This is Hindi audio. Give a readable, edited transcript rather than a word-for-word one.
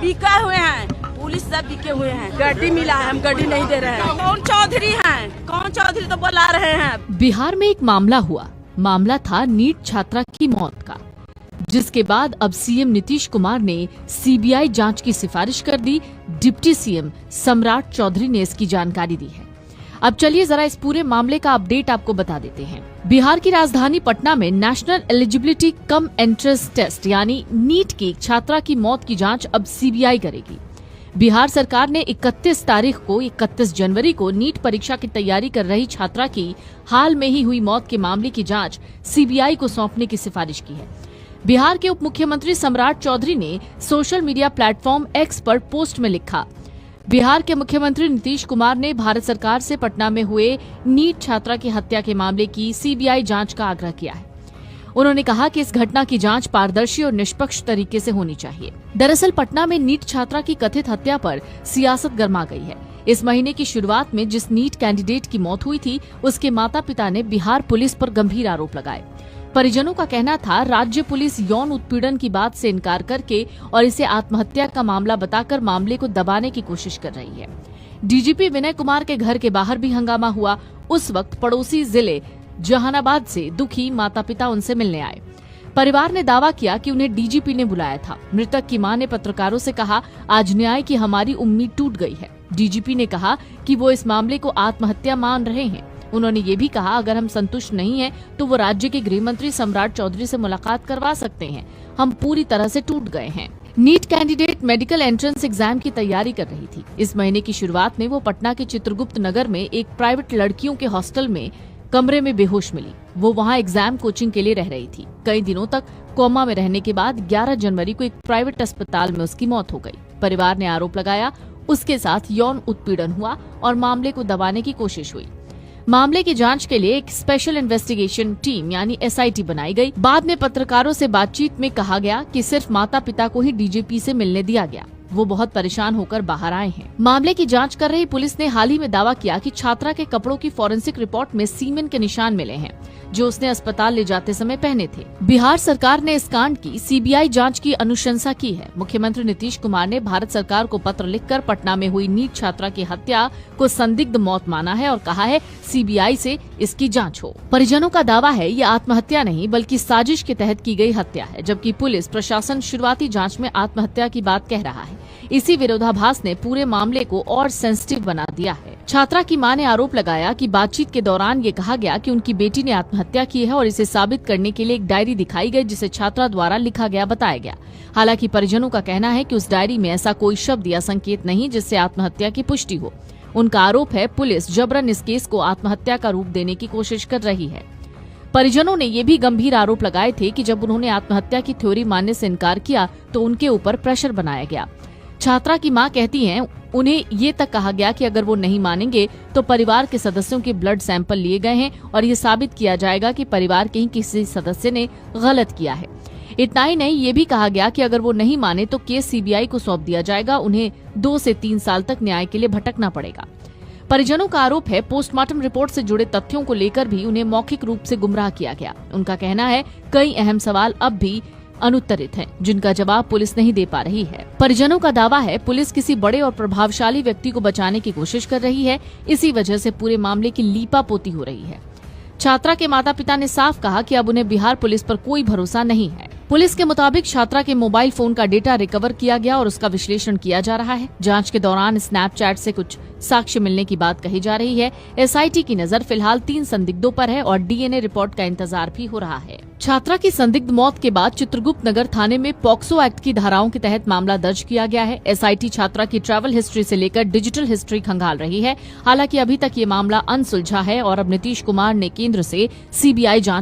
बिका हुए हैं, पुलिस सब बिके हुए हैं। गड्डी मिला है, हम गड्डी नहीं दे रहे हैं। कौन चौधरी हैं? कौन चौधरी तो बुला रहे हैं। बिहार में एक मामला हुआ। मामला था नीट छात्रा की मौत का, जिसके बाद अब सीएम नीतीश कुमार ने सीबीआई जांच की सिफारिश कर दी। डिप्टी सीएम सम्राट चौधरी ने इसकी जानकारी दी है। अब चलिए जरा इस पूरे मामले का अपडेट आपको बता देते हैं। बिहार की राजधानी पटना में national eligibility cum entrance test यानी नीट की एक छात्रा की मौत की जांच अब सीबीआई करेगी। बिहार सरकार ने 31 जनवरी को नीट परीक्षा की तैयारी कर रही छात्रा की हाल में ही हुई मौत के मामले की जांच सीबीआई को सौंपने की सिफारिश की है। बिहार के उप मुख्यमंत्री सम्राट चौधरी ने सोशल मीडिया प्लेटफॉर्म एक्स पर पोस्ट में लिखा, बिहार के मुख्यमंत्री नीतीश कुमार ने भारत सरकार से पटना में हुए नीट छात्रा की हत्या के मामले की सीबीआई जांच का आग्रह किया है। उन्होंने कहा कि इस घटना की जांच पारदर्शी और निष्पक्ष तरीके से होनी चाहिए। दरअसल पटना में नीट छात्रा की कथित हत्या पर सियासत गर्मा गई है। इस महीने की शुरुआत में जिस नीट कैंडिडेट की मौत हुई थी, उसके माता पिता ने बिहार पुलिस पर गंभीर आरोप लगाए। परिजनों का कहना था, राज्य पुलिस यौन उत्पीड़न की बात से इनकार करके और इसे आत्महत्या का मामला बताकर मामले को दबाने की कोशिश कर रही है। डीजीपी विनय कुमार के घर के बाहर भी हंगामा हुआ। उस वक्त पड़ोसी जिले जहानाबाद से दुखी माता पिता उनसे मिलने आए। परिवार ने दावा किया कि उन्हें डीजीपी ने बुलाया था। मृतक की मां ने पत्रकारों से कहा, आज न्याय की हमारी उम्मीद टूट गई है। डीजीपी ने कहा कि वो इस मामले को आत्महत्या मान रहे हैं। उन्होंने ये भी कहा, अगर हम संतुष्ट नहीं हैं, तो वो राज्य के गृह मंत्री सम्राट चौधरी से मुलाकात करवा सकते हैं। हम पूरी तरह से टूट गए हैं। NEET candidate medical entrance exam की तैयारी कर रही थी। इस महीने की शुरुआत में वो पटना के चित्रगुप्त नगर में एक प्राइवेट लड़कियों के हॉस्टल में कमरे में बेहोश मिली। वो वहां एग्जाम कोचिंग के लिए रह रही थी। कई दिनों तक कोमा में रहने के बाद 11 जनवरी को एक प्राइवेट अस्पताल में उसकी मौत हो गई। परिवार ने आरोप लगाया, उसके साथ यौन उत्पीड़न हुआ और मामले को दबाने की कोशिश हुई। मामले की जांच के लिए एक स्पेशल इन्वेस्टिगेशन टीम यानी एसआईटी बनाई गई। बाद में पत्रकारों से बातचीत में कहा गया कि सिर्फ माता पिता को ही डीजीपी से मिलने दिया गया। वो बहुत परेशान होकर बाहर आए हैं। मामले की जांच कर रही पुलिस ने हाल ही में दावा किया कि छात्रा के कपड़ों की फॉरेंसिक रिपोर्ट में सीमेन के निशान मिले हैं, जो उसने अस्पताल ले जाते समय पहने थे। बिहार सरकार ने इस कांड की सीबीआई जांच की अनुशंसा की है। मुख्यमंत्री नीतीश कुमार ने भारत सरकार को पत्र लिखकर पटना में हुई नीट छात्रा की हत्या को संदिग्ध मौत माना है और कहा है सीबीआई से इसकी जांच हो। परिजनों का दावा है ये आत्महत्या नहीं बल्कि साजिश के तहत की गई हत्या है, जबकि पुलिस प्रशासन शुरुआती जांच में आत्महत्या की बात कह रहा है। इसी विरोधाभास ने पूरे मामले को और सेंसिटिव बना दिया है। छात्रा की मां ने आरोप लगाया कि बातचीत के दौरान ये कहा गया कि उनकी बेटी ने आत्महत्या की है और इसे साबित करने के लिए एक डायरी दिखाई गई, जिसे छात्रा द्वारा लिखा गया बताया गया। हालांकि परिजनों का कहना है कि उस डायरी में ऐसा कोई शब्द या संकेत नहीं जिससे आत्महत्या की पुष्टि हो। उनका आरोप है पुलिस जबरन इस केस को आत्महत्या का रूप देने की कोशिश कर रही है। परिजनों ने ये भी गंभीर आरोप लगाए थे कि जब उन्होंने आत्महत्या की थ्योरी मानने से इनकार किया तो उनके ऊपर प्रेशर बनाया गया। छात्रा की मां कहती हैं, उन्हें ये तक कहा गया कि अगर वो नहीं मानेंगे तो परिवार के सदस्यों के ब्लड सैंपल लिए गए हैं और ये साबित किया जाएगा कि परिवार के ही किसी सदस्य ने गलत किया है। इतना ही नहीं, ये भी कहा गया कि अगर वो नहीं माने तो केस सीबीआई को सौंप दिया जाएगा। उन्हें 2 से 3 साल तक न्याय के लिए भटकना पड़ेगा। परिजनों का आरोप है पोस्टमार्टम रिपोर्ट से जुड़े तथ्यों को लेकर भी उन्हें मौखिक रूप से गुमराह किया गया। उनका कहना है कई अहम सवाल अब भी अनुत्तरित हैं, जिनका जवाब पुलिस नहीं दे पा रही है। परिजनों का दावा है पुलिस किसी बड़े और प्रभावशाली व्यक्ति को बचाने की कोशिश कर रही है। इसी वजह से पूरे मामले की लीपापोती हो रही है। छात्रा के माता पिता ने साफ कहा कि अब उन्हें बिहार पुलिस पर कोई भरोसा नहीं है। पुलिस के मुताबिक छात्रा के मोबाइल फोन का डेटा रिकवर किया गया और उसका विश्लेषण किया जा रहा है। जांच के दौरान स्नैपचैट से कुछ साक्ष्य मिलने की बात कही जा रही है। एसआईटी की नजर फिलहाल 3 संदिग्धों पर है और डीएनए रिपोर्ट का इंतजार भी हो रहा है। छात्रा की संदिग्ध मौत के बाद चित्रगुप्त नगर थाने में पॉक्सो एक्ट की धाराओं के तहत मामला दर्ज किया गया है। एसआईटी छात्रा की ट्रैवल हिस्ट्री से लेकर डिजिटल हिस्ट्री खंगाल रही है। हालांकि अभी तक ये मामला अनसुलझा है और अब नीतीश कुमार ने केंद्र से सीबीआई जांच